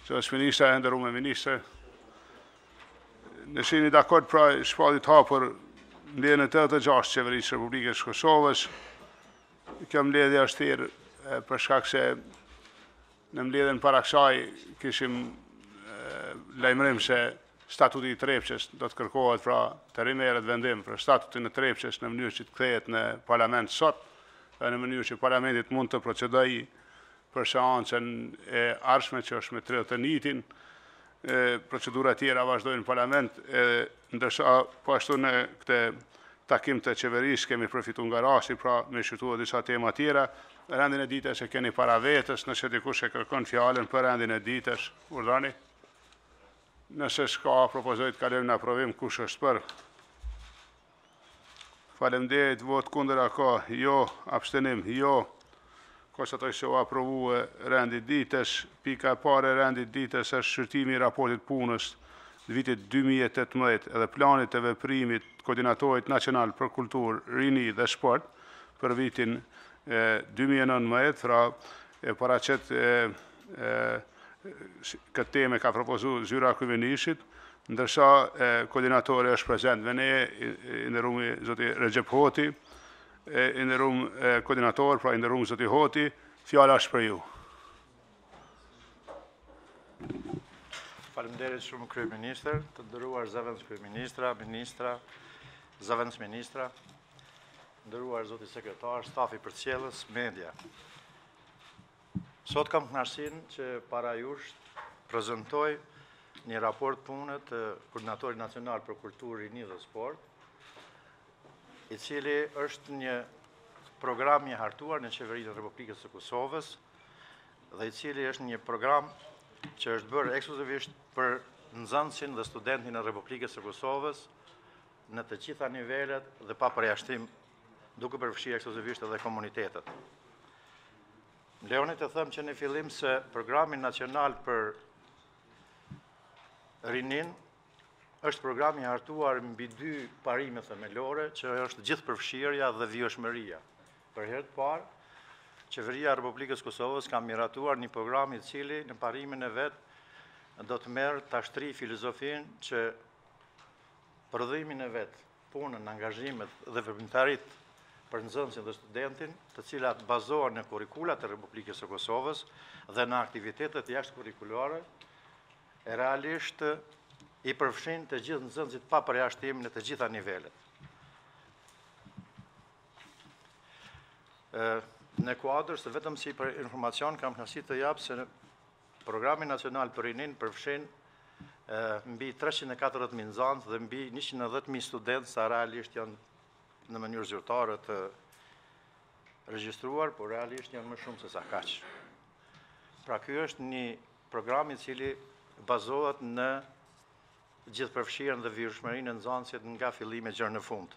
Zoals minister en daarom minister. Në shini dakord pra shpallit hapur mbledhjen e 86 qeverisë Republikës Kosovës. Kjo mbledhje është thirrë për shkak se në mbledhjen para kësaj kishim lajmërim se Statuti i Trepçës do të kërkohet pra të rimerret vendim për Statutin e Trepçës në mënyrë që të kthehet në parlament sot, dhe në mënyrë që parlamentit mund të procedojë për seancën e ardhshme që është me 31-in. Procedura tjera vazhdojnë në parlament, ndërsa po ashtu në këtë takim të qeverisë kemi përfituar nga rasti, pra me shqyrtuar disa tema tjera. Rendin e ditës e keni para vetës, nëse dikush e kërkon fjalën për rendin e ditës, urdhani. Nëse s'ka, propozoj të kalojmë në aprovim, kush është për? Faleminderit, vot kundër a ka? Jo, abstenim, jo. Konstatoj se u aprovue rendi ditës. Pika e parë e rendit ditës është shqyrtimi i raportit punës të vitit 2018 edhe planit të veprimit të Koordinatorit Nacional për Kulturë, Rini dhe Sport për vitin 2019, pra e paraqet këtë teme ka propozu zyra e Qeverisë, ndërsa koordinatori është prezent me ne, i nderumi zoti Recep Hoti, i nderuam koordinator, pra i nderuam zoti Hoti, fjala është për ju. Faleminderit shumë kryeministër, të nderuar zëvendës kryeministra, ministra, zëvendës ministra, nderuar zoti sekretar, stafi përcjellës, media. Sot kam kënaqësinë që para jush prezantoj një raport pune të Koordinatorit Nacional për Kulturë, Rini dhe Sport, i cili është një program i hartuar në Qeverinë e Republikës së Kosovës dhe i cili është një program që është bërë ekskluzivisht për nxënësin dhe studentin e Republikës së Kosovës në të gjitha nivelet dhe pa përjashtim, duke përfshirë ekskluzivisht edhe komunitetet. Më lejoni të them që në fillim se programi nacional për rinin është programi hartuar mbi 2 parime themelore, që është gjithëpërfshirja dhe vijshmëria. Për herë të parë, Qeveria e Republikës Kosovës ka miratuar një program i cili në parimin e vet do të merr ta shtri filozofinë që prodhimin e vet, punën, angazhimet dhe veprimtaritë për nxënësin dhe studentin, të cilat bazohen në kurrikulat e Republikës së Kosovës dhe në aktivitetet jashtëkurrikulare, e realisht i përfshin të gjithë nxënësit pa përjashtim në të gjitha nivelet. Në kuadër se vetëm si për informacion kam kënaqësi të jap se programi nacional për rinin përfshin mbi 340.000 nxënës dhe mbi 110.000 studentë, sa realisht janë në mënyrë zyrtare të regjistruar, por realisht janë më shumë se sa kaq. Pra ky është një program i cili bazohet në gjithëpërfshirjen dhe vijshmërinë e nxënësit nga fillimi deri në fund.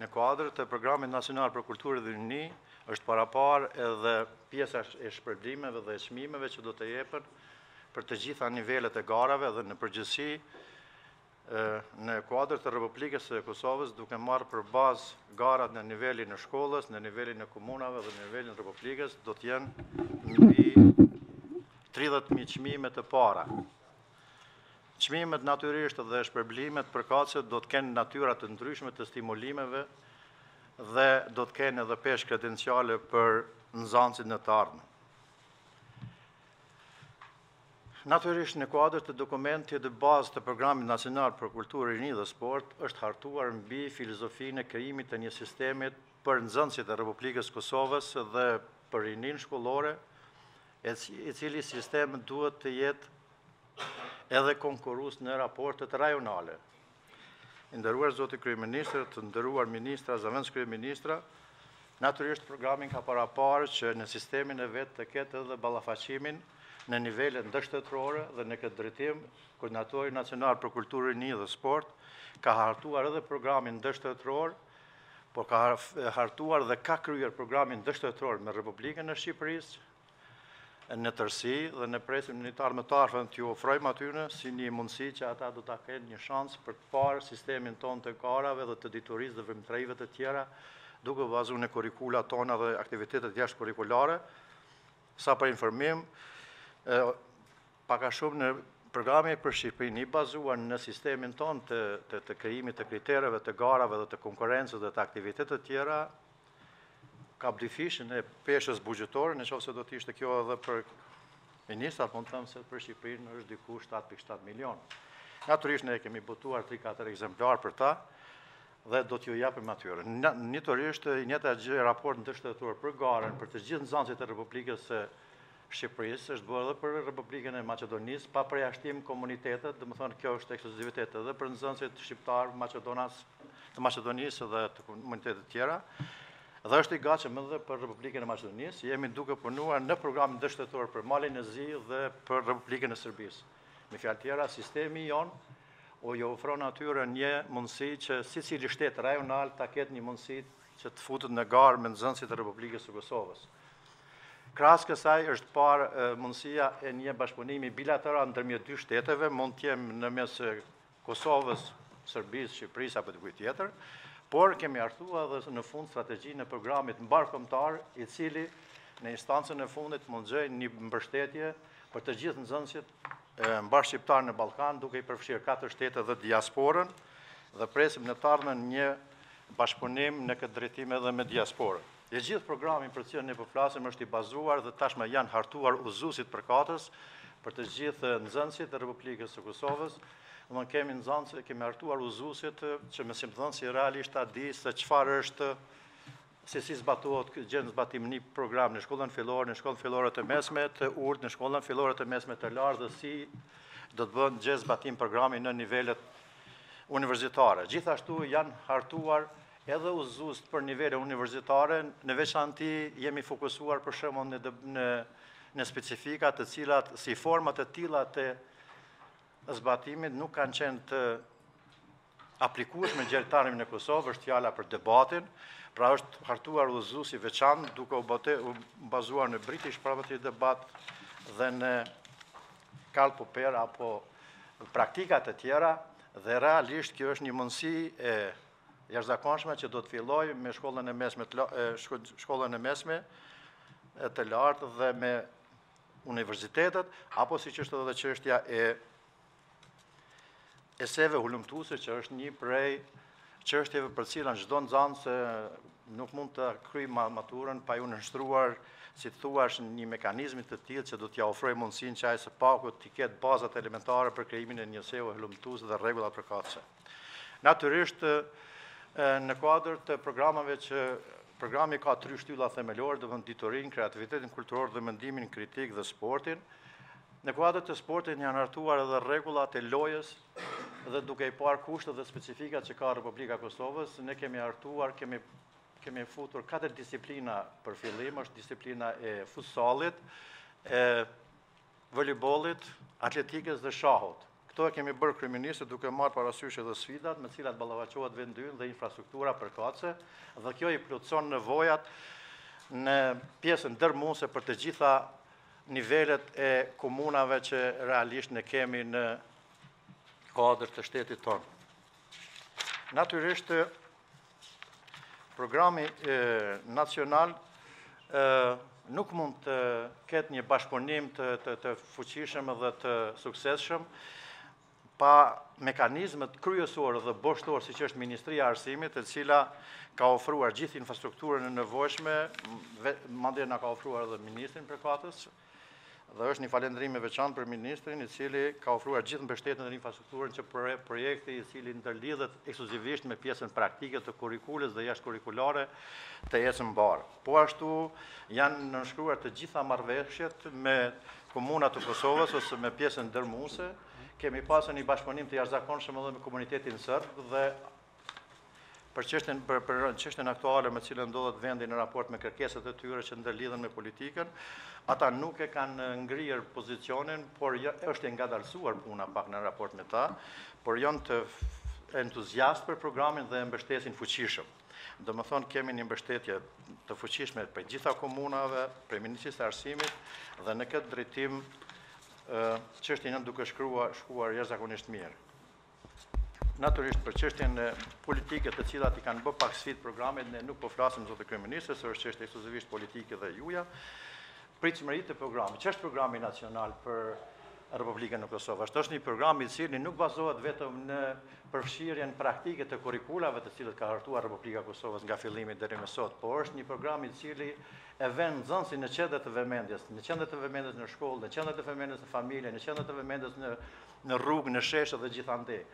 Në kuadër të Programit Nacional për Kulturë dhe Rini është paraparë edhe pjesa e shpërblimeve dhe e çmimeve që do të jepen për të gjitha nivelet e garave dhe në përgjithësi në kuadër të Republikës së Kosovës, duke marrë për bazë garat në nivelin e shkollës, në nivelin e komunave dhe në nivelin e Republikës, do të jenë mbi 30.000 çmime të para. Çmimet natyrisht dhe shpërblimet përkatëse do të kenë natyra të ndryshme të stimulimeve dhe do të kenë edhe peshë kredenciale për nxënësit në të ardhmen. Natyrisht në kuadër të dokumentit të bazë të Programit Nacional për Kulturë, Rini dhe Sport është hartuar mbi filozofinë e krijimit të një sistemit për nxënësit e Republikës Kosovës dhe për rinin shkollore, i cili sistem duhet të jetë edhe konkurrues në raportet rajonale. I nderuar zoti kryeministër, të nderuar ministra, zëvendës kryeministra, natyrisht programin ka paraparë që në sistemin e vet të ketë edhe ballafaqimin në nivelet ndërshtetërore dhe në këtë drejtim, Koordinatori Nacional për Kulturë, Rini dhe Sport ka hartuar edhe programin ndërshtetëror, por ka hartuar dhe ka kryer programin ndërshtetëror me Republikën e Shqipërisë në tërësi dhe ne presim në të ardhmen t'ju ofrojmë atyre si një mundësi që ata do ta kenë një shans për të parë sistemin tonë të garave dhe të diturisë dhe veprimtarive të tjera, duke bazuar në kurrikula tona dhe aktivitetet jashtë kurrikulare. Sa për informim, paka shumë në programi për Shqipërinë i bazuar në sistemin tonë të krijimit të kritereve, të garave dhe të konkurrencës dhe të aktivitetet të tjera, ka dyfishën e peshës buxhetore, nëse do të ishte kjo edhe për ministrat, mund të them se për Shqipërinë është diku 7.7 milion. Natyrisht ne kemi botuar 3-4 ekzemplar për ta dhe do t'ju japim atyre. Njëtërisht, njëta gjë raport ndështëtor për garën, për të gjithë nxënësit e Republikës së Shqipërisë, është bërë edhe për Republikën e Maqedonisë, pa përjashtim komunitetet, dhe më thonë kjo është ekskluzivitet edhe për nxënësit shqiptar të Maqedonisë dhe të komunitetet tjera, dhe është i gatshëm edhe për Republikën e Maqedonisë, jemi duke punuar në programin ndështëtor për Malin e Zi dhe për Republikën e Serbisë. Me fjalë tjera, sistemi jonë ju ofron atyre një mundësi që sicili shtet rajonal ta ketë një mundësi që të futet në garë me nxënësit e Republikës së Kosovës. Krahas kësaj është parë mundësia e një bashkëpunimi bilateral ndërmjet dy shteteve, mund të jem në mes Kosovës, Serbisë, Shqipërisë apo dikujt tjetër, por kemi hartuar edhe në fund strategjinë e programit mbarkombëtar, i cili në instancën e fundit mund të gjejë një mbështetje për të gjithë nxënësit mbar shqiptar në Ballkan, duke i përfshirë 4 shtete dhe diasporën, dhe presim në të ardhmen një bashkëpunim në këtë drejtim edhe me diasporën. E gjithë programin për cilën ne po flasim është i bazuar dhe tashmë janë hartuar udhëzuesit përkatës për të gjithë nxënësit e Republikës së Kosovës. Kemi nxënësit, kemi hartuar udhëzuesit që me simptomsi realisht ta di se çfarë është, se si zbatohet, gjen zbatim një program në shkollën fillore, në shkollën fillore të mesme të urtë, në shkollën fillore të mesme të lartë, dhe si do të bëhen gjen zbatim programi në nivelet universitare. Gjithashtu janë hartuar edhe udhëzues për nivele universitare, në veçanti jemi fokusuar për shembull në specifika të cilat si format e tilla të zbatimit nuk kanë qenë të aplikueshme gjerëtarim në Kosovë, është fjala për debatin, pra është hartuar udhëzues i veçantë duke u bazuar në British Property Debat dhe në Karl Popper apo praktikat e tjera, dhe realisht kjo është një mundësi e jashtëzakonshme që do të filloj me shkollën e mesme të lartë dhe me universitetet, apo siç është edhe çështja e eseve hulumtuese, që është një prej çështjeve për cilën çdo nxënës nuk mund të kryejë maturën pa u nënshtruar, si thuaç, një mekanizmi të tillë që do t'ja ofrojë mundësinë që ai së paku të ketë bazat elementare për krijimin e një eseu hulumtues dhe rregulla përkatëse. Natyrisht, në kuadër të programeve që programi ka 3 shtylla themelore, do të thonë ditorin, kreativitetin kulturor dhe mendimin kritik dhe sportin. Në kuadër të sportit janë hartuar edhe rregullat e lojës dhe duke i parë kushtet dhe specifikat që ka Republika e Kosovës, ne kemi hartuar, kemi futur 4 disiplina për fillim, është disiplina e futsallit, e voleybollit, atletikës dhe shahut. Këto e kemi bërë kryeministët duke marrë parasysh edhe sfidat me cilat ballafaqohet vendi ynë dhe infrastruktura përkatëse, dhe kjo i plotëson nevojat në pjesën ndërmuese për të gjitha nivelet e komunave që realisht ne kemi në kuadër të shtetit tonë. Natyrisht, programi nacional nuk mund të ketë një bashkëpunim të fuqishëm dhe të suksesshëm pa mekanizmet kryesore dhe boshtor, siç është Ministria e Arsimit, e cila ka ofruar gjithë infrastrukturën e nevojshme, madje na ka ofruar edhe ministrin përkatës, dhe është një falëndrim i veçantë për ministrin, i cili ka ofruar gjithë mbështetjen dhe infrastrukturën që projekti i cili ndërlidhet ekskluzivisht me pjesën praktike të kurrikulës dhe jashtëkurrikulare të ecë mbar. Po ashtu janë nënshkruar të gjitha marrëveshjet me komunat të Kosovës ose me pjesën ndërmuese. Kemi pasur një bashkëpunim të jashtëzakonshëm edhe me komunitetin serb dhe për çështjen aktuale me cilën ndodhet vendi në raport me kërkesat e tyre që ndërlidhen me politikën, ata nuk e kanë ngrirë pozicionin, por është e ngadalësuar puna pak në raport me ta, por janë të entuziastë për programin dhe mbështesin fuqishëm. Do më thonë, kemi një mbështetje të fuqishme për gjitha komunave, për Ministrisë të Arsimit, dhe në këtë drejtim çështja janë duke shkuar jashtëzakonisht mirë. Natyrisht për çështjen politike të cilat i kanë bërë pak sfidë programit, ne nuk po flasim zotë kryeministre, se është çështje ekskluzivisht politike dhe juja. Pritshmëritë e programit, ç'është programi nacional për Republikën e Kosovës. Është një program i cili nuk bazohet vetëm në përfshirjen praktike të kurrikulave të cilët ka hartuar Republika e Kosovës nga fillimi deri më sot, por është një program i cili e vën nxënësin në qendër të vëmendjes, në qendër të vëmendjes në shkollë, në qendër të vëmendjes në familje, në qendër të vëmendjes në rrugë, në sheshe dhe gjithandej.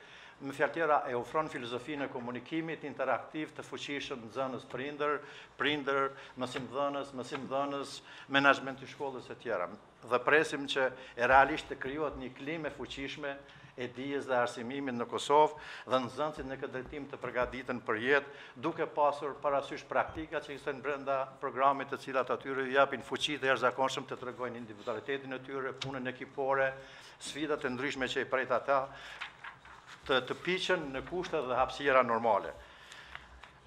Me fjalë tjera e ofron filozofinë e komunikimit interaktiv të fuqishëm nxënës prindër, mësimdhënës, menaxhmenti i shkollës e tjera. Dhe presim që realisht të krijohet një klimë e fuqishme e dijes dhe arsimimit në Kosovë dhe nxënësit në këtë drejtim të përgatiten për jetë, duke pasur parasysh praktika që ekzistojnë brenda programit, të cilat atyre i japin fuqi të jashtëzakonshëm të tregojnë individualitetin e tyre, punën ekipore, sfidat e ndryshme që i pret ata të piqen në kushte dhe hapësira normale.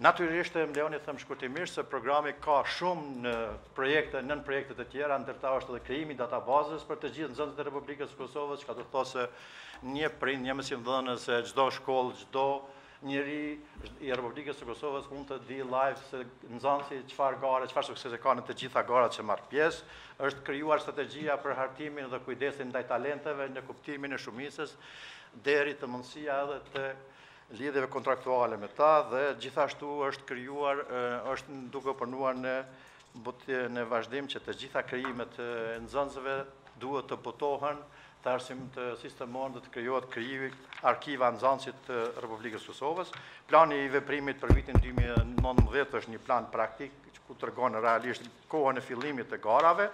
Natyrisht më lejoni të them shkurtimisht se programi ka shumë nën projekte të tjera, ndërta është edhe krijimi i databazës për të gjithë nxënësit e Republikës së Kosovës, ka të thotë se një prind, një mësimdhënës, çdo shkollë, çdo njeri i Republikës së Kosovës mund të di live se nxënësi çfarë suksese ka në të gjitha garat që marr pjesë. Është krijuar strategjia për hartimin dhe kujdesin ndaj talenteve në kuptimin e shumicës, deri të mundësia edhe të lidhjeve kontraktuale me ta dhe gjithashtu është krijuar, është duke punuar në vazhdim që të gjitha krijimet e nxënësve duhet të botohen, të sistemohen dhe të krijohet arkiva nxënësit të Republikës së Kosovës. Plani i veprimit për vitin 2019 është një plan praktik ku tregon realisht kohën e fillimit të garave.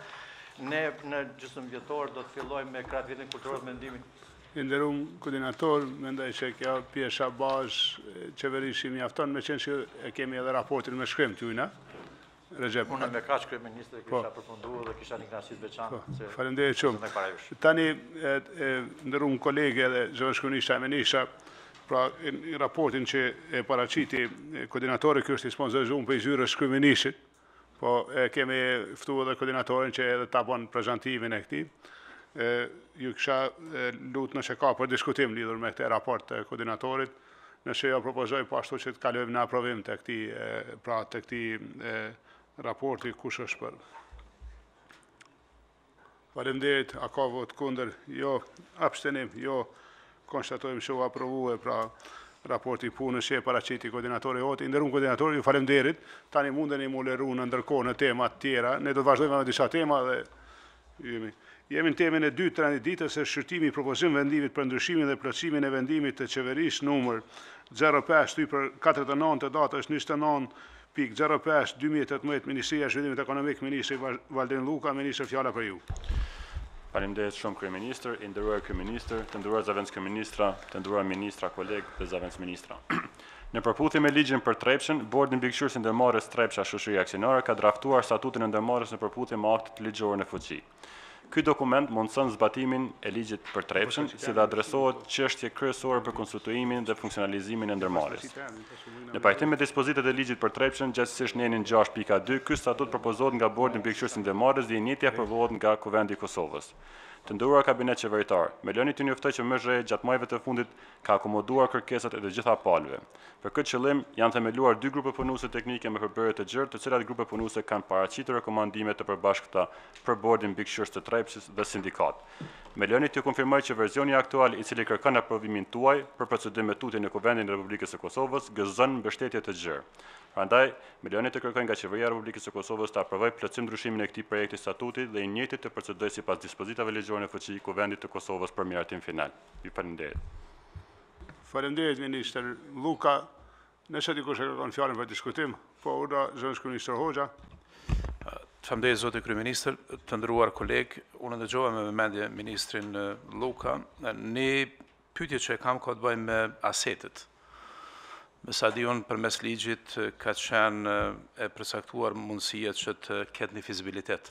Ne në gjysmë vjetor do të fillojmë me kreativitin kulturor të mendimit. I nderuar koordinator, mendoj se kjo pjesë bazë qeverisë mjafton, me qenë që e kemi edhe raportin me shkrim ty, na? Recep. Unë me kaq kryeministri kisha përfunduar dhe kisha një kënaqësi të veçantë. Faleminderit shumë. Tani nderuar kolegë edhe zëvendësisht ministra, pra raportin që e paraqiti koordinatori ky është i sponsorizuar për zyrës kryeministit, po kemi ftuar edhe koordinatorin që edhe ta bën prezantimin e këtij. Ju kisha lutë nëse ka për diskutim lidhur me këtë raport të koordinatorit, nëse jo propozoj po ashtu që të kalojmë në aprovim të këtij raporti, kush është për. Faleminderit, a ka vot kundër? Jo, abstenim, jo, konstatojmë se u aprovue pra raporti punës që e paraqiti koordinatori hoti. I nderuar koordinator, ju faleminderit. Tani mundeni mu leru në ndërkohë në tema të tjera. Ne do të vazhdojmë me disa tema dhe jemi në temën e dytë të renditës së shqyrtimi i propozim vendimit për ndryshimin dhe plotësimin e vendimit të qeverisë numër 05/49 të datës 29/05/2018, Ministria e Zhvillimit Ekonomik, Ministri Valdin Luka, Ministër, fjala për ju. Faleminderit shumë kryeministër, i nderuar kryeministër, të nderuar zëvendës kryeministra, të nderuar ministra, kolegë dhe zëvendës ministra. Në përputhje me ligjin për Trepçën, Bordi Mbikëqyrës i Ndërmarrjes Trepça Shoqëria Aksionare ka draftuar statutin e ndërmarrjes në përputhje me aktet ligjor në fuqi. Ky dokument mundson zbatimin e ligjit për Trepçën, si dhe adresohet çështje kryesore për konstituimin dhe funksionalizimin e ndërmarrjes. Në pajtim me dispozitat e ligjit për Trepçën, gjatësisht nenin 6.2, ky statut propozohet nga Bordi Mbikëqyrës i Ndërmarrjes dhe i njëjti aprovohet nga Kuvendi i Kosovës. Të nderuar kabinet qeveritar, me lëni të njoftoj që MZHE gjatë muajve të fundit ka akomoduar kërkesat e të gjitha palëve. Për këtë qëllim janë themeluar 2 grupe punuese teknike me përbërje të gjerë, të cilat grupe punuese kanë paraqitur rekomandime të përbashkëta për Bordin Mbikëqyrës të Trepçës dhe sindikat. Me lëni të konfirmoj që versioni aktual i cili kërkon aprovimin tuaj për procedim me tutje në Kuvendin e Republikës së Kosovës gëzon mbështetje të gjerë. Prandaj, me lëni të kërkoj nga Qeveria e Republikës së Kosovës të aprovojë plotësim ndryshimin e këtij projekti statuti dhe i njëjti të procedojë sipas dispozitave ligjore në fuqi Kuvendit të Kosovës për miratim final. Ju falenderoj. Faleminderit ministër Luka. Nëse dikush e kërkon fjalën për diskutim, po urdhra zëvendës kryeministër Hoxha. Faleminderit zoti kryeministër, të nderuar kolegë, unë dëgjova me vëmendje ministrin Luka. Një pyetje që kam ka të bëjë me asetet. Me sa di unë përmes ligjit ka qenë e përcaktuar mundësia që të ketë një fizibilitet.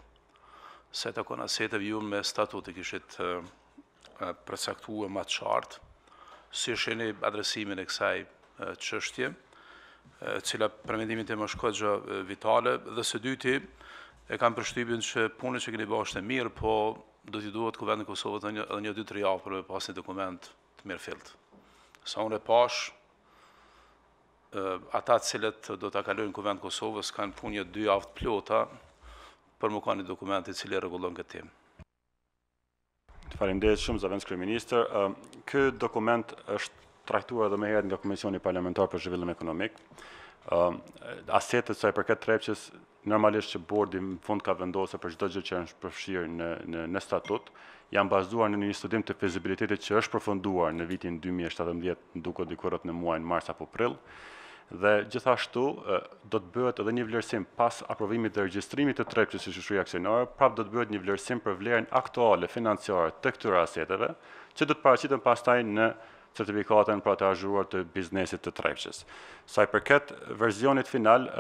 Se të kon aseteve ju me statuti kishit përcaktuar më të qartë, si sheni adresimin e kësaj çështje, cila për mendimin tim është kogja vitale, dhe së dyti e kam përshtypjen që punën që keni bërë është e mirë, po do t'i duhet Kuvendi i Kosovës edhe një 2-3 javë për me pas një dokument të mirë fillt. Sa unë e pash, ata cilët do t'a kalojnë Kuvend Kosovës kanë punë 2 javë të plota për më ka një dokument i cili rregullon këtë temë. Faleminderit shumë Zëvendës Kryeministër. Ky dokument është trajtuar edhe më herët nga Komisioni Parlamentar për Zhvillim Ekonomik. Asetet sa i përket Trepçës, normalisht që bordi në fund ka vendosur për çdo gjë që është përfshirë në statut, janë bazuar në një studim të fezibilitetit që është përfunduar në vitin 2017, duke dikur në muajin mars apo prill. Dhe gjithashtu do të bëhet edhe një vlerësim pas aprovimit dhe regjistrimit të Trepçës si shoqëri aksionare, prapë do të bëhet një vlerësim për vlerën aktuale financiare të këtyre aseteve, që do të paraqiten pastaj në certifikatën për të azhuruar të biznesit të Trepçës. Sa i përket versionit final,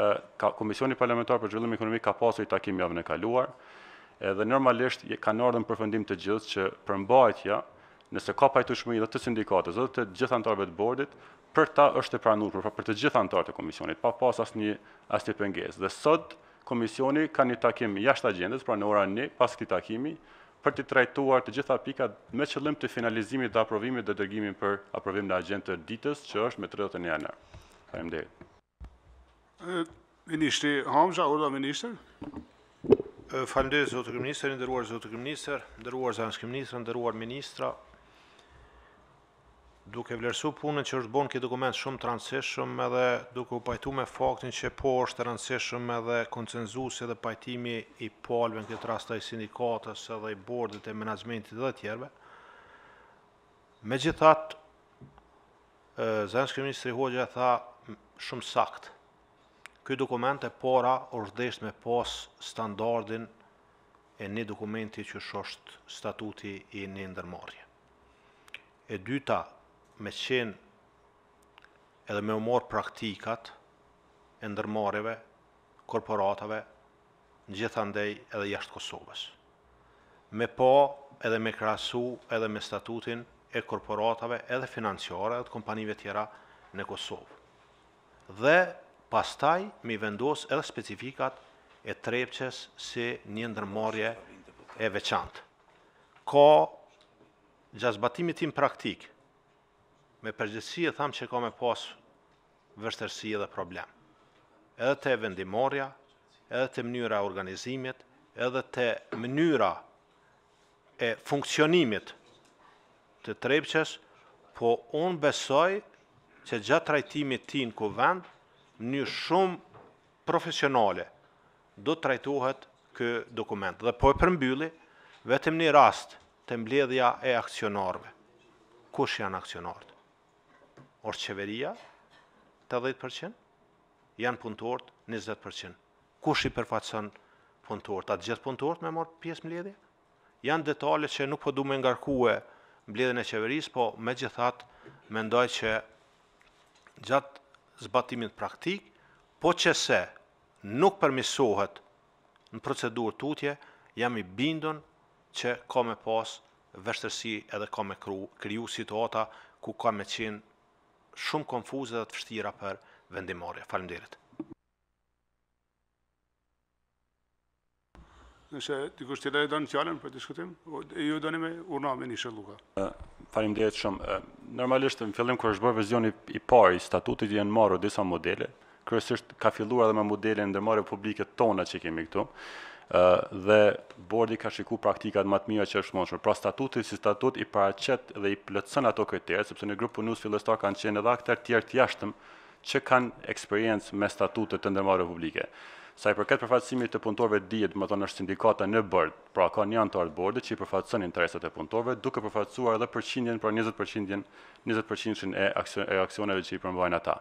Komisioni Parlamentar për Zhvillim Ekonomik ka pasur një takim javën e kaluar, edhe normalisht kanë ardhur në përfundim të gjithë që përmbajtja, nëse ka pajtueshmëri dhe të sindikatës dhe të gjithë anëtarëve të bordit, për ta është e pranuar për të gjithë anëtarët e komisionit, pa pas asnjë pengesë. Dhe sot komisioni ka një takim jashtë agjendës, pra në orën 1 pas këtij takimi, për të trajtuar të gjitha pikat me qëllim të finalizimit dhe aprovimit dhe dërgimit për aprovim në agjendë të ditës, që është me 30 janar. Faleminderit. Ministri Hamza, urdhra ministër. Faleminderit zotë kryeministër, nderuar zotë kryeministër, nderuar zëvendës kryeministër, nderuar ministra. Duke vlerësuar punën që është bën këtë dokument shumë të rëndësishëm edhe duke u pajtuar me faktin që po është e rëndësishëm edhe konsenzusi dhe pajtimi i palëve në këtë rast ai sindikatës edhe i bordit e menaxhmentit dhe të tjerëve. Megjithatë, zëvendës kryeministri Hoxha tha shumë sakt. Ky dokument e para është me pas standardin e një dokumenti që është statuti i një ndërmarrje. E dyta, me qenë edhe me umor praktikat e ndërmarrjeve, korporatave, në gjithandej edhe jashtë Kosovës. Me pa edhe me krahasu edhe me statutin e korporatave edhe financiare edhe të kompanive tjera në Kosovë. Dhe pastaj mi vendos edhe specifikat e Trepçës si një ndërmarrje e veçantë. Ka gjatë zbatimit tim praktik, me përgjithësi e tham që ka me pas vështirësi dhe problem. Edhe te vendimarrja, edhe te mënyra e organizimit, edhe te mënyra e funksionimit të Trepçës, po unë besoj që gjatë trajtimit ti në kuvend, në një shumë profesionale, do të trajtohet kë dokument. Dhe po e përmbylli, vetëm një rast të mbledhja e aksionarëve. Kush janë aksionarët? Është Qeveria, 80%, janë punëtorët, 20%. Kush i përfaqëson punëtorët? Atë gjithë punëtorët me marrë pjesë mbledhje? Janë detale që nuk po du me ngarkue mbledhjen e qeverisë, po megjithatë mendoj që gjatë zbatimit praktik, po që se nuk përmirësohet në procedurë tutje, jam i bindun që ka me pas vështirësi edhe ka me kriju situata ku ka me qenë shumë konfuze dhe të vështira për vendimarrje. Faleminderit. Nëse dikush tjetër don fjalën për diskutim, ju doni me urdhra ministër Luka. Faleminderit shumë. Normalisht në fillim kur është bërë versioni i parë i statutit janë marrë disa modele. Kryesisht ka filluar edhe me modele ndërmarrje publike tona që kemi këtu. Dhe bordi ka shikuar praktikat më të mira që është mundshme. Pra statuti si statut i paraqet dhe i plotëson ato kritere, sepse në grup punues fillestar kanë qenë edhe aktorë tjerë të jashtëm që kanë eksperiencë me statutet të ndërmarrjeve publike. Sa i përket përfaqësimit të punëtorëve dihet, më thonë është sindikata në bord, pra ka një anëtar të bordit që i përfaqëson interesat e punëtorëve, duke përfaqësuar edhe përqindjen, pra 20% e aksioneve që i përmbajnë ata.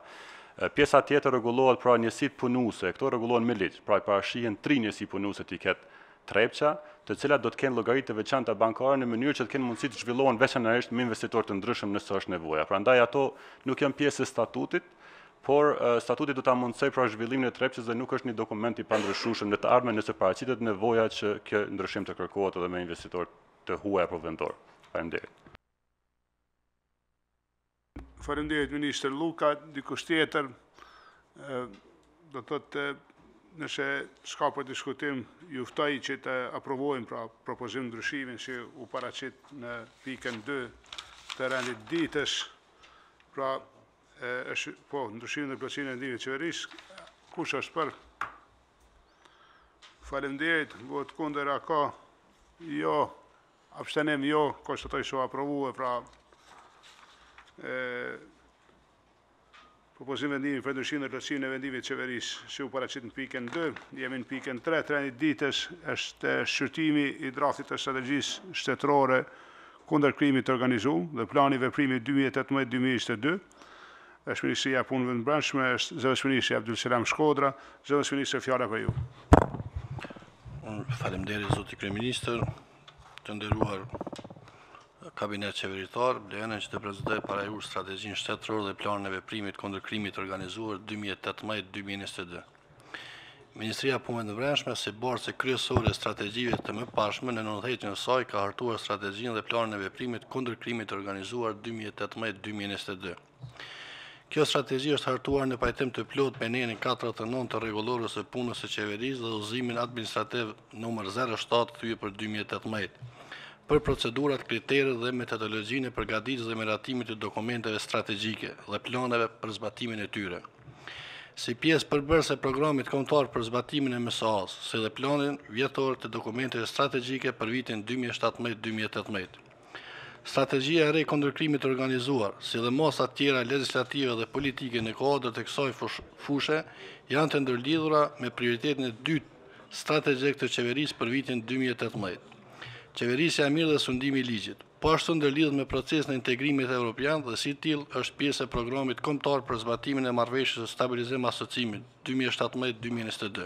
Pjesa tjetër rregullohet pra njësitë punuese, këto rregullohen me ligj, pra i parashihen 3 njësi punuese të ketë Trepça, të cilat do të kenë llogaritë të veçanta bankare në mënyrë që të kenë mundësi të zhvillohen veçanërisht me investitorë të ndryshëm nëse është nevoja. Prandaj ato nuk janë pjesë e statutit, por statuti do ta mundsoj pra zhvillimin e Trepçës dhe nuk është një dokument i pandryshueshëm në të ardhmen nëse paraqitet nevoja që kjo ndryshim të kërkohet edhe me investitorë të huaj apo vendor. Faleminderit. Faleminderit ministër Luka, dikush tjetër do thotë nëse s'ka për diskutim, ju ftoj që të aprovojmë pra propozim ndryshimin që u paraqit në pikën 2 të rendit ditës, pra po ndryshimin dhe plotësimin e ndihmës qeverisë. Kush është për? Faleminderit. Vot kundër a ka? Jo. Abstenim jo, konstatoj që aprovu pra propozim vendimi për ndryshimin dhe plotësimin e vendimit qeverisë që u paraqit në pikën 2, jemi në pikën 3, treni ditësh është shqyrtimi i draftit të strategjisë shtetërore kundër krimit të organizuar dhe plani veprimi 2018-2022. Është Ministria e Punëve të Brendshme, është Zëvendësministri Abdulselam Shkodra, Zëvendësministri fjala për ju. Faleminderit zoti kryeministër, të nderuar kabinet qeveritar, blenë që të prezentoj para ju strategjinë shtetërore dhe planin e veprimit kundër krimit të organizuar 2018-2022. Ministria e Punëve të Brendshme si bartëse kryesore e strategjive të mëparshme në 90 e saj ka hartuar strategjinë dhe planin e veprimit kundër krimit të organizuar 2018-2022. Kjo strategji është hartuar në pajtim të plot me nenin 49 të rregullorës së punës së qeverisë dhe udhëzimin administrativ numër 07/2018 për procedurat, kriteret dhe metodologjinë e përgatitjes dhe miratimit të dokumenteve strategjike dhe planeve për zbatimin e tyre. Si pjesë përbërëse e programit kombëtar për zbatimin e MSA-s, si dhe planin vjetor të dokumenteve strategjike për vitin 2017-2018. Strategjia e re kundër krimit të organizuar, si dhe masat tjera legislative dhe politike në kuadër të kësaj fushë, janë të ndërlidhura me prioritetin e dytë strategjik të qeverisë për vitin 2018. Qeverisja e mirë dhe sundimi i ligjit, po ashtu ndërlidhet me procesin e integrimit evropian dhe si tillë është pjesë e programit kombëtar për zbatimin e marrëveshjes së stabilizim asocimit 2017-2022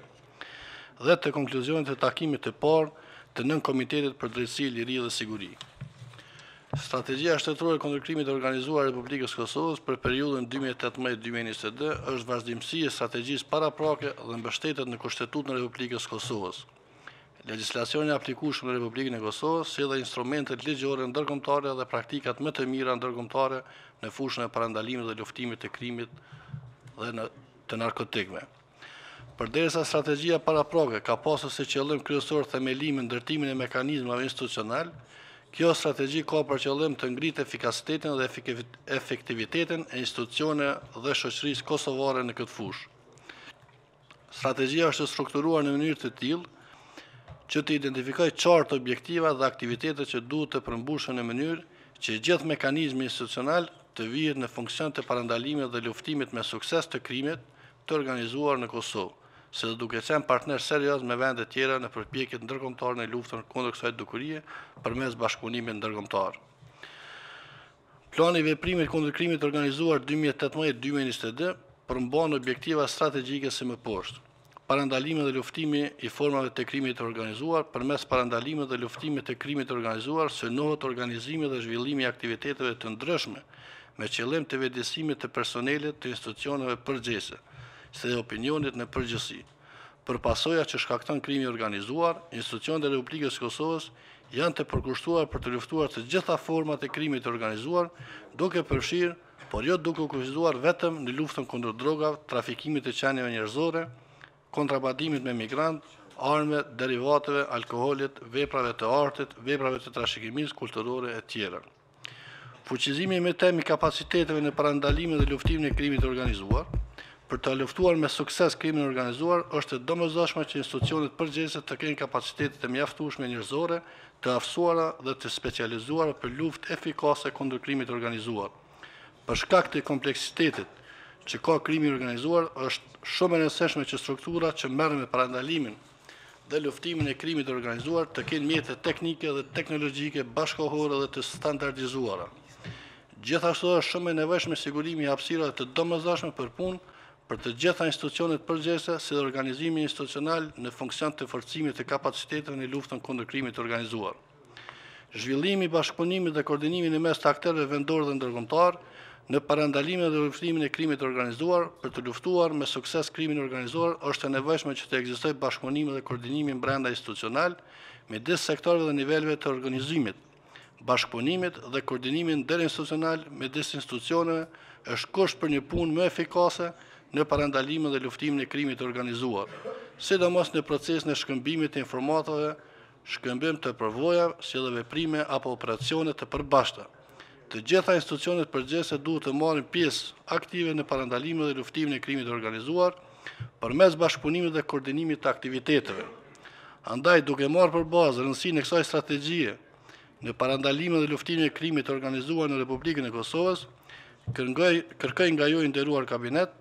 dhe të konkluzionit të takimit të parë të nën Komitetit për Drejtësi, Liri dhe Siguri. Strategjia shtetërore kundër krimit të organizuar e Republikës Kosovës për periudhën 2018-2022 është vazhdimësi e strategjisë paraprake dhe mbështetet në Kushtetutën e Republikës Kosovës. Legjislacioni aplikueshëm në Republikën e Kosovës, si dhe instrumentet ligjore ndërkombëtare dhe praktikat më të mira ndërkombëtare në fushën e parandalimit dhe luftimit të krimit dhe të narkotikëve. Përderisa strategjia paraprake ka pasur si qëllim kryesor themelimin ndërtimin e mekanizmave institucional, kjo strategji ka për qëllim të ngritë efikasitetin dhe efektivitetin e institucione dhe shoqërisë kosovare në këtë fushë. Strategjia është strukturuar në mënyrë të tillë që të identifikojë qartë objektiva dhe aktivitetet që duhet të përmbushen në mënyrë që gjithë mekanizmi institucional të vihet në funksion të parandalimit dhe luftimit me sukses të krimit të organizuar në Kosovë, se dhe duke qenë partner serioz me vende tjera në përpjekjet ndërkombëtare në luftën kundër kësaj dukurie përmes bashkëpunimit ndërkombëtar. Plani i veprimit kundër krimit të organizuar 2018-2022 përmban objektiva strategjike si më poshtë: parandalimit dhe luftimi i formave të krimit të organizuar. Përmes parandalimit dhe luftimit të krimit të organizuar, synohet organizimi dhe zhvillimi i aktiviteteve të ndryshme me qëllim të vetëdijësimit të personelit të institucioneve përgjithëse, si dhe opinionit në përgjithësi. Për pasojat që shkakton krimi organizuar, institucionet e Republikës Kosovës janë të përkushtuar për të luftuar të gjitha format e krimit të organizuar, duke përfshirë, por jo duke kufizuar vetëm në luftën kundër drogave, trafikimit të qenieve njerëzore, kontrabandimit me migrant, arme, derivateve, alkoolit, veprave të artit, veprave të trashëgimisë kulturore e tjera. Fuqizimi me temë i kapaciteteve në parandalimin dhe luftimin e krimit të organizuar. Për të luftuar me sukses krimin organizuar, është e domosdoshme që institucionet përgjithëse të kenë kapacitete të mjaftueshme njerëzore, të aftësuara dhe të specializuara për luftë efikase kundër krimit të organizuar. Për shkak të kompleksitetit që ka krimi organizuar, është shumë e rëndësishme që strukturat që merren me parandalimin dhe luftimin e krimit të organizuar të kenë mjete teknike dhe teknologjike bashkëkohore dhe të standardizuara. Gjithashtu është shumë e nevojshme sigurimi i hapësirave të domosdoshme për punë për të gjitha institucionet përgjithëse, si dhe organizimi institucional në funksion të forcimit të kapaciteteve në luftën kundër krimit të organizuar. Zhvillimi, bashkëpunimit dhe koordinimin në mes të aktorëve vendor dhe ndërkombëtar në parandalimin dhe luftimin e krimit të organizuar. Për të luftuar me sukses krimin organizuar, është e nevojshme që të ekzistojë bashkëpunimi dhe koordinimi brenda institucional midis sektorëve dhe niveleve të organizimit. Bashkëpunimit dhe koordinimin interinstitucional midis institucioneve është kusht për një punë më efikase në parandalimin dhe luftimin e krimit të organizuar, sidomos në procesin e shkëmbimit të informatave, shkëmbim të përvojave, si dhe veprime apo operacione të përbashkëta. Të gjitha institucionet përgjithëse duhet të marrin pjesë aktive në parandalimin dhe luftimin e krimit të organizuar përmes bashkëpunimit dhe koordinimit të aktiviteteve. Andaj, duke marrë për bazë rëndësinë e kësaj strategjie, në parandalimin dhe luftimin e krimit të organizuar në Republikën e Kosovës, kërkoj nga ju i nderuar kabinet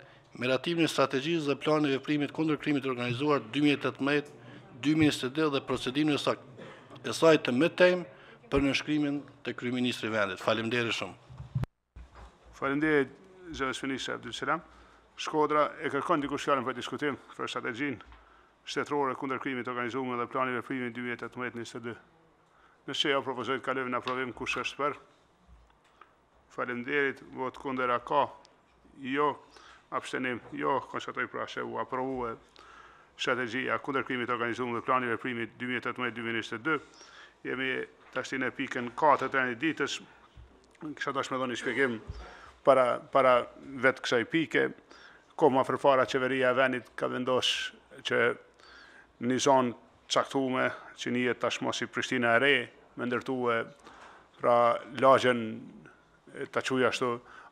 miratimin e strategjisë dhe planit veprimit kundër krimit të organizuar 2018-2022 dhe procedimin e saj të mëtejmë për nënshkrimin të kryeministrit të vendit. Faleminderit shumë. Faleminderit zëvendësministri Abdul Selam. Shkodra e kërkon dikush fjalën për diskutim për strategjinë shtetërore kundër krimit të organizuar dhe plani veprimit 2018-2022. Nëse jo propozoj të kalojmë në aprovim, kush është për? Faleminderit, vot kundër a ka? Jo, abstenim, jo, konstatoj pra se u aprovue strategjia kundër krimit të organizuar dhe plani veprimit 2018-2022. Jemi tashti në pikën 4 të një ditës, kisha dash me dhoni shpjegim para vetë kësaj pike, koma përpara Qeveria e vendit ka vendos që një zonë caktume që njihet tashmë si Prishtina e Re, me ndërtue pra lagjen ta quaj ashtu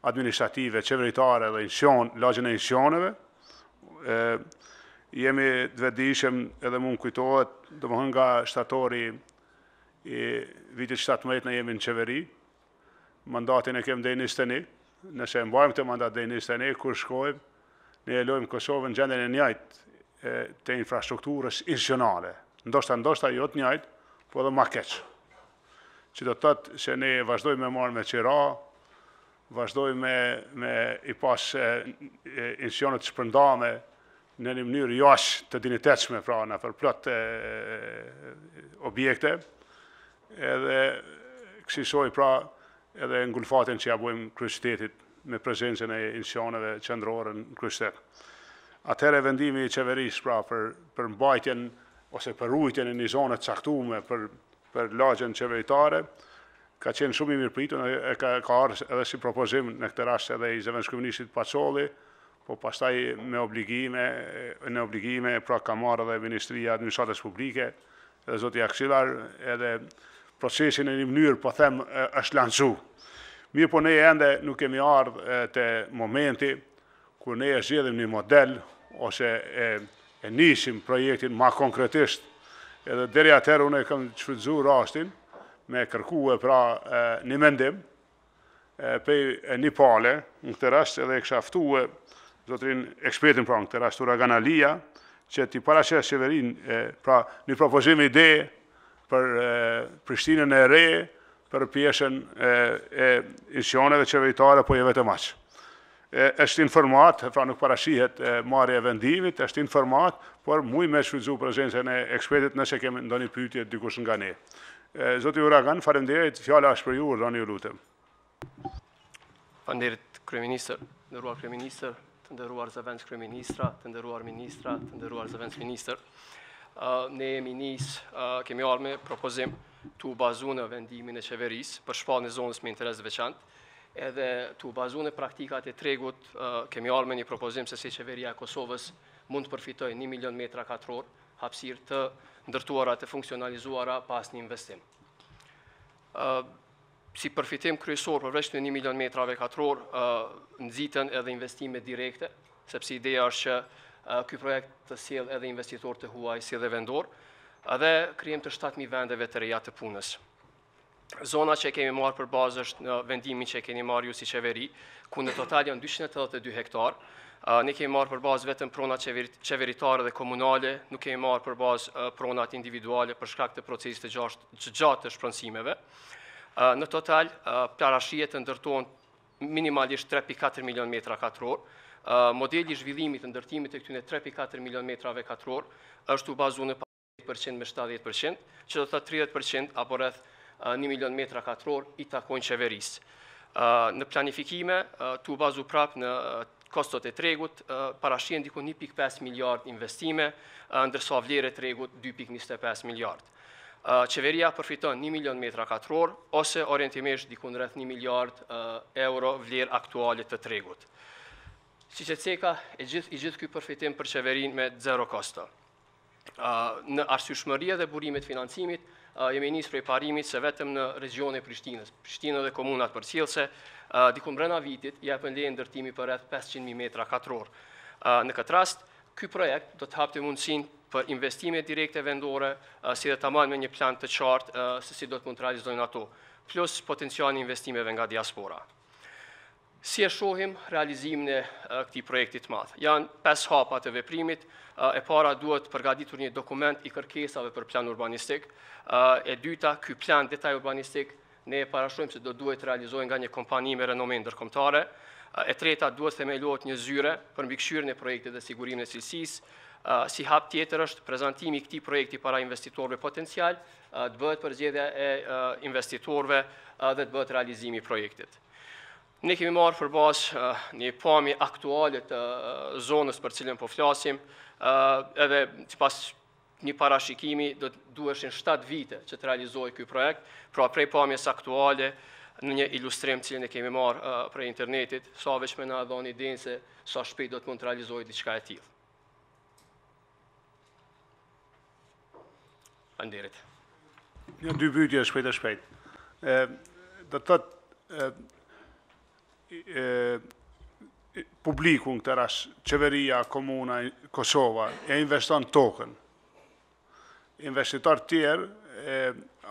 administrative, qeveritare dhe lagjen e insioneve. Jemi të vetëdijshëm edhe mund kujtohet, domethënë nga shtatori i vitit 17 ne jemi në qeveri, mandatin e kem deri 21, nëse mbajmë këtë mandat deri 21, kur shkojmë, ne e lojmë Kosovën në gjendjen e njëjtë të infrastrukturës insionale. Ndoshta jo të njëjtë, po edhe ma keq. Që do të thotë se ne vazhdojmë me marrë me qira, vazhdojmë me i pas insionet shpërndame në një mënyrë jashtë të dinitetshme, pra në përplot objekte, edhe kësaj pra edhe ngulfatin që ja bojmë kryeqytetit me prezencën e insioneve qendrore në kryeqytet. Atëherë vendimi i qeverisë pra për mbajtjen ose për ruajtjen e një zone të caktuar për lagjen qeveritare ka qenë shumë i mirëpritur, ka ardhur edhe si propozim në këtë rast edhe i zëvendësministrit Pacolli, po pastaj në obligime pra ka marrë edhe Ministria e Administratës Publike, edhe zoti Aksillar, edhe procesin në një mënyrë po them është lancu. Mirë po ne ende nuk kemi ardhur te momenti kur ne e zgjedhim një model ose e nisim projektin ma konkretisht. Edhe deri atëherë unë kam shfrytzuar rastin me kërkue pra një mendim pej një pale, në këtë rast edhe e kisha ftue zotrin ekspertin pra në këtë rast Uraganalia, që t'i paraqes qeverin pra një propozim ide për Prishtinën e Re, për pjesën e insioneve qeveritare, po jo vetëm aq. Është informat, pra nuk parashihet marrja e vendimit, është informat, por muj me shfrytzu prezencën e ekspertit nëse kemi ndonjë pyetje dikush nga ne. Zoti Uragan, faleminderit, fjala është për ju, urdhani ju lutem. Faleminderit kryeministër, nderuar kryeministër, të nderuar zëvendës kryeministra, të nderuar ministra, të nderuar zëvendës ministër. Ne kemi ardhur me propozim të bazuar në vendimin e qeverisë për shpalljen e zonës me interes të veçantë, edhe të bazuar në praktikat e tregut, kemi ardhur me një propozim se si Qeveria e Kosovës mund të përfitojë 1 milion metra katror hapësirë të ndërtuara të funksionalizuara pas një investim. Si përfitim kryesor përveç në 1 milion metrave katror, nxiten edhe investime direkte, sepse ideja është që ky projekt të sjellë edhe investitor të huaj si edhe vendor, edhe krijim të 7.000 vendeve të reja të punës. Zona që kemi marrë për bazë është në vendimin që keni marrë ju si qeveri, ku në total janë 282 hektar. Ne kemi marrë për bazë vetëm pronat qeveritare dhe komunale, nuk kemi marrë për bazë pronat individuale për shkak të procesit të gjatë të shpronësimeve. Në total, parashihet të ndërtohen minimalisht 3.4 milion metra katror. Modeli zhvillimit të ndërtimit të këtyre 3.4 milion metrave katror është u bazuar në 50% me 70%, që do të thotë 30% apo rreth 1 milion metra katror i takojnë qeverisë. Në planifikime, të u bazu prapë në kostot e tregut, parashihen diku 1.5 miliard investime, ndërsa vlerë e tregut 2.25 miliard. Qeveria përfiton 1 milion metra katror, ose orientimisht diku rreth 1 miliard euro vlerë aktuale të tregut. Siç e ceka, i gjithë ky përfitim për qeverinë me zero kosto. Në arsyeshmëria dhe burimet financimit, jemi nisur prej parimit se vetëm në regionin e Prishtinës, Prishtinë dhe komunat përcjellëse, diku brenda vitit japen leje ndërtimi për rreth 500.000 metra katror. Në këtë rast, ky projekt do të hapte mundësinë për investime direkte vendore, si dhe tamam me një plan të qartë se si do të mund të realizojnë ato, plus potencialin investimeve nga diaspora. Si e shohim realizimin e këtij projekti të madh? Janë 5 hapa të veprimit. E para duhet përgatitur një dokument i kërkesave për plan urbanistik. E dyta, ky plan detaj urbanistik ne e parashojmë se do duhet realizohen nga një kompani me renome ndërkombëtare. E treta, duhet themelohet një zyre për mbikëqyrjen e projektit dhe sigurimin e cilësisë. Si hap tjetër është prezantimi i këtij projekti para investitorëve potencial, të bëhet përzgjedhja e investitorëve dhe të bëhet realizimi i projektit. Ne kemi marrë përbas një pamje aktuale të zonës për cilën po flasim, edhe sipas një parashikimi do të duheshin 7 vite që të realizohej ky projekt, pra prej pamjes aktuale në një ilustrim cilën e kemi marrë prej internetit, sa veç me na dhënë idenë se sa shpejt do të mund të realizohej diçka e tillë. Faleminderit. Janë 2 pyetje shpejt. Do të thotë publiku në këtë rast, qeveria, komuna, Kosova, e investon tokën. Investitor tjerë,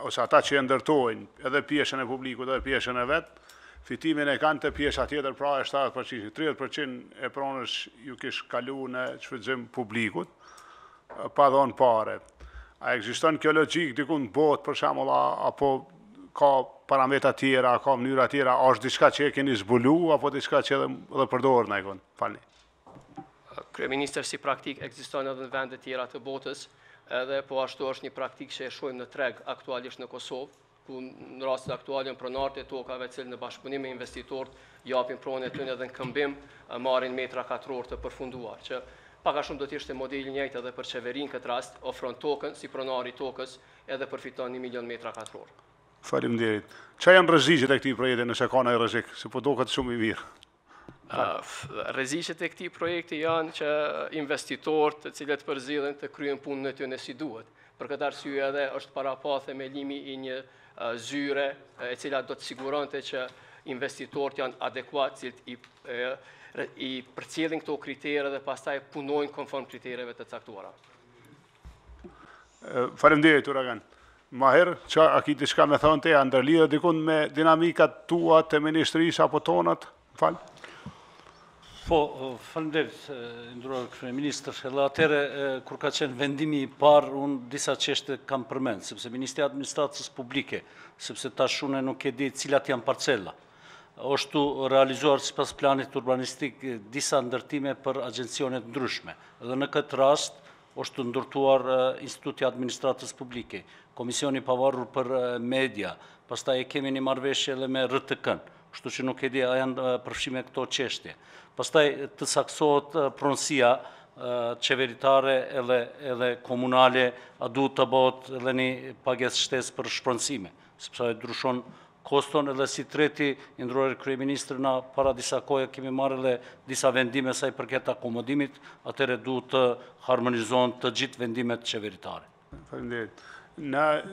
ose ata që e ndërtojnë edhe pjesën e publikut edhe pjesën e vetë, fitimin e kanë të pjesa tjetër, pra e 70%, 30% e pronës ju kish kalu në shfrytëzim publikut, pa dhonë pare. A ekziston kjo logjik diku në botë, për shembull, apo ka parametra tjera, ka mënyra tjera, është diçka që e keni zbulu, apo diçka që edhe përdorë në ekon? Falni. Kryeministër, si praktik ekziston edhe në vende tjera të botës, edhe po ashtu është një praktik që e shohim në treg aktualisht në Kosovë, ku në rastet aktuale në pronarët e tokave cilë në bashkëpunim me investitorët japin pronën e tyre edhe në këmbim marrin metra katror të përfunduar, që paka shumë do të ishte modeli njëjtë edhe për qeverinë këtë rast, ofron tokën si pronari i tokës edhe përfiton 1 milion metra katror. Faleminderit. Çfarë janë rreziqet e këtij projekti nëse ka ndonjë rrezik, se po duket shumë i mirë? Rreziqet e këtij projekti janë që investitorët të cilët përzidhen të kryejnë punën e tyre si duhet. Për këtë arsye edhe është para pa themelimi i një zyre e cila do të siguronte që investitorët janë adekuat, i përcjellin këto kritere dhe pastaj punojnë konform kritereve të caktuara. Faleminderit, Uragan. Maher, që a ki diçka me thonë te, a ndërlidhe dikun me dinamikat tua të ministrisë apo tonët? Falë. Po, faleminderit, nderuar kryeministër, edhe atëre kur ka qenë vendimi i parë, unë disa çështje kam përmend, sepse Ministria e Administratës Publike, sepse tash unë nuk e di cilat janë parcella. Është realizuar sipas planit urbanistik disa ndërtime për agjencione të ndryshme. Dhe në këtë rast është ndërtuar Instituti i Administratës Publike, Komisioni i Pavarur për Media, pastaj e kemi një marrëveshje edhe me RTK-n, kështu që nuk e di a janë përfshime këto çështje. Pastaj të saksohet pronësia qeveritare edhe komunale, a duhet të bëhet edhe një pagesë shtesë për shpronësime, sepse e ndryshon koston, edhe si treti, nderuar kryeministër, na para disa kohë kemi marrë edhe disa vendime sa i përket akomodimit, atëherë duhet të harmonizohen të gjithë vendimet qeveritare. Faleminderit. Na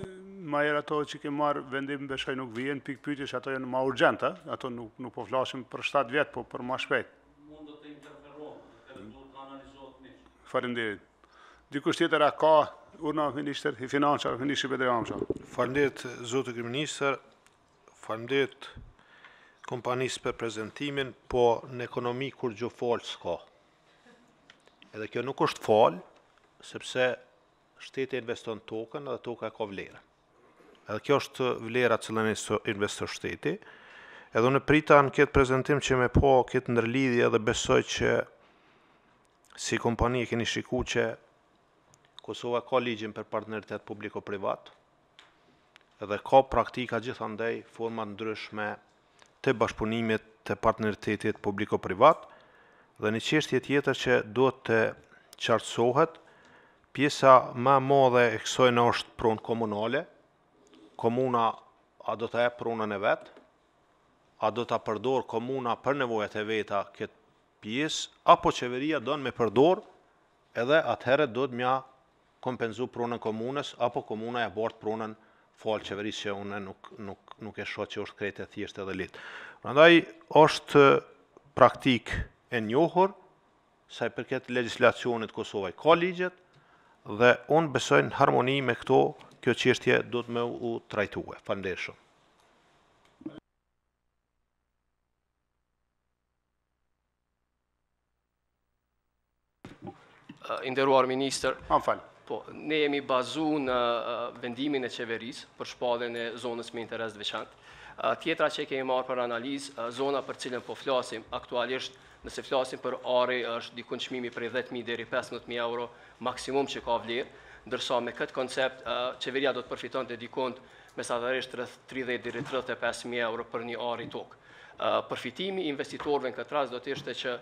majer ato që kemi marrë vendim beshaj nuk vijen pikpyetjes, ato janë më urgjente, ato nuk po flasim për 7 vjet, po për më shpejt. Mund të interferohen, duhet të analizohet mirë. Faleminderit. Dikush tjetër a ka urna ministër i financave, ministri Bedreamsha. Faleminderit zoti kryeministër. Faleminderit kompanisë për prezentimin, po në ekonomi kur gjë falë s'ka. Edhe kjo nuk është falë, sepse shteti investon tokën edhe toka ka vlerë. Edhe kjo është vlera cilën investon shteti. Edhe unë prita në këtë prezentim që me po këtë ndërlidhje edhe besoj që si kompani keni shiku që Kosova ka ligjin për partneritet publiko-privat, edhe ka praktika gjithandej forma ndryshme të bashkëpunimit të partneritetit publiko-privat, dhe një çështje tjetër që duhet të qartësohet, pjesa më e madhe e kësaj është pronë komunale. Komuna a do të jep pronën e vet, a do ta përdor komuna për nevojat e veta këtë pjesë, apo qeveria don me përdor, edhe atëherë do të mja kompenzu pronën komunës, apo komuna ja bart pronën falë qeverisë, që unë nuk e shoh që është krejt e thjeshtë edhe lehtë. Prandaj është praktik e njohur, sa i përket legjislacionit Kosovë ka ligjet, dhe unë besoj në harmoni me këto, kjo çështje do të më u trajtue. Faleminderit shumë. Nderuar ministër, Fal. po, ne jemi bazu në vendimin e qeverisë për shpalljen e zonës me interes të veçantë. Tjetra që kemi marrë për analizë, zona për cilën po flasim aktualisht, nëse flasim për are, është dikun çmimi prej 10.000 deri 15.000 euro maksimum që ka vlerë, ndërsa me këtë koncept qeveria do të përfitonte dikun mesatarisht rreth 30 deri 35.000 euro për një are tokë. Përfitimi i investitorëve në këtë rast do të ishte që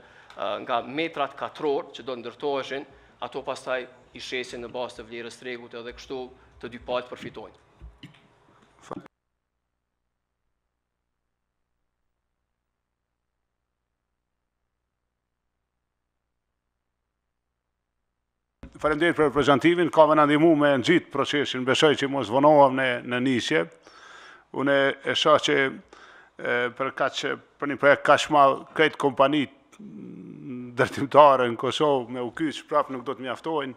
nga metrat katror që do ndërtoheshin, ato pastaj i shesin në bazë të vlerës tregut edhe kështu të dy palët përfitojnë. Faleminderit për prezantimin, ka më ndihmu me nxit procesin, besoj që mos vonohem në nisje. Unë e shoh që për një projekt kaq madh këtë kompanitë ndërtimtare në Kosovë me u kyç prapë nuk do të mjaftojnë,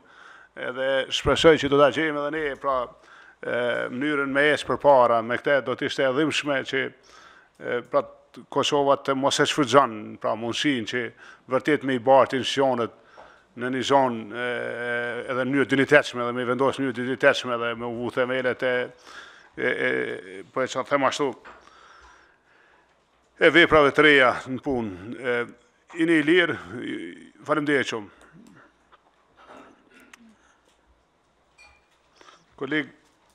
edhe shpresoj që do ta gjejmë edhe ne pra mënyrën me ecë përpara, me këtë do të ishte e dhimbshme që pra Kosova të mos e shfrytëzon pra mundësinë që vërtet me i bartë institucionet në një zonë edhe në mënyrë dinjitetshme dhe me vendosë në mënyrë dinjitetshme dhe me u themelet po e çfarë them ashtu e veprave të reja në punë. Jeni i lirë, faleminderit shumë. Koleg,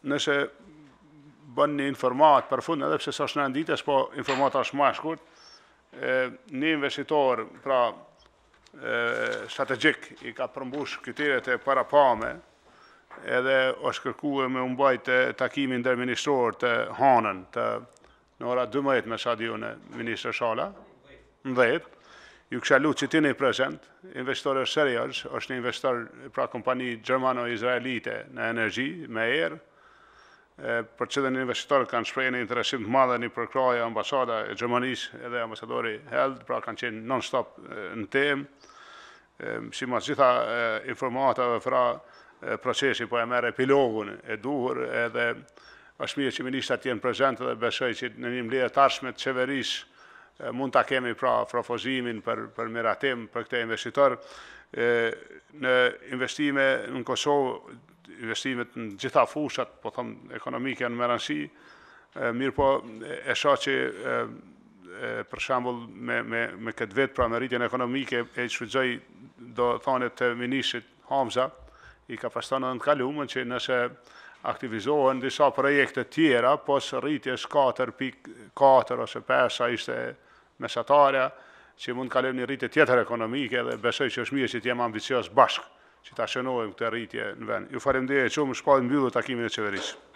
nëse bën një informat për fund, edhe pse s'është në ditës, po informata është më e shkurt, një investitor, pra strategjik i ka përmbush kriteret e parapame, edhe është kërkuar me mbajt takimin ndërministror të Hanën në ora 12 me sa diun e ministër Shala, në 10. Ju kisha lutë që ti një prezent, investor është serioz, është një investor pra kompani gjermano-izraelite në energji, me erë, për që dhe një investitor kanë shprehë një interesim të madhe një përkraja ambasada e Gjermanisë edhe ambasadori Held, pra kanë qenë non-stop në temë, si mas gjitha informatave fra procesi po e merr epilogun e duhur, edhe është mirë që ministrat jenë prezent dhe besoj që në një mbledhje të ardhshme të qeverisë mund ta kemi pra propozimin për miratim për këtë investitor në investime në Kosovë, investimet në gjitha fushat, po them ekonomike në rëndësi, mirë po e shoh që për shembull me këtë vit pra me rritjen ekonomike e shfrytëzoi do thonë të ministrit Hamza i ka pastonë në kaluar që nëse aktivizohen disa projekte tjera pos rritjes 4.4 ose 5 sa ishte mesatarja, që mund kalojmë një rritje tjetër ekonomike dhe besoj që është mirë që të jemi ambicioz bashkë që ta shënojmë këtë rritje në vend. Ju faleminderit shumë, shpall mbyllur takimin e qeverisë.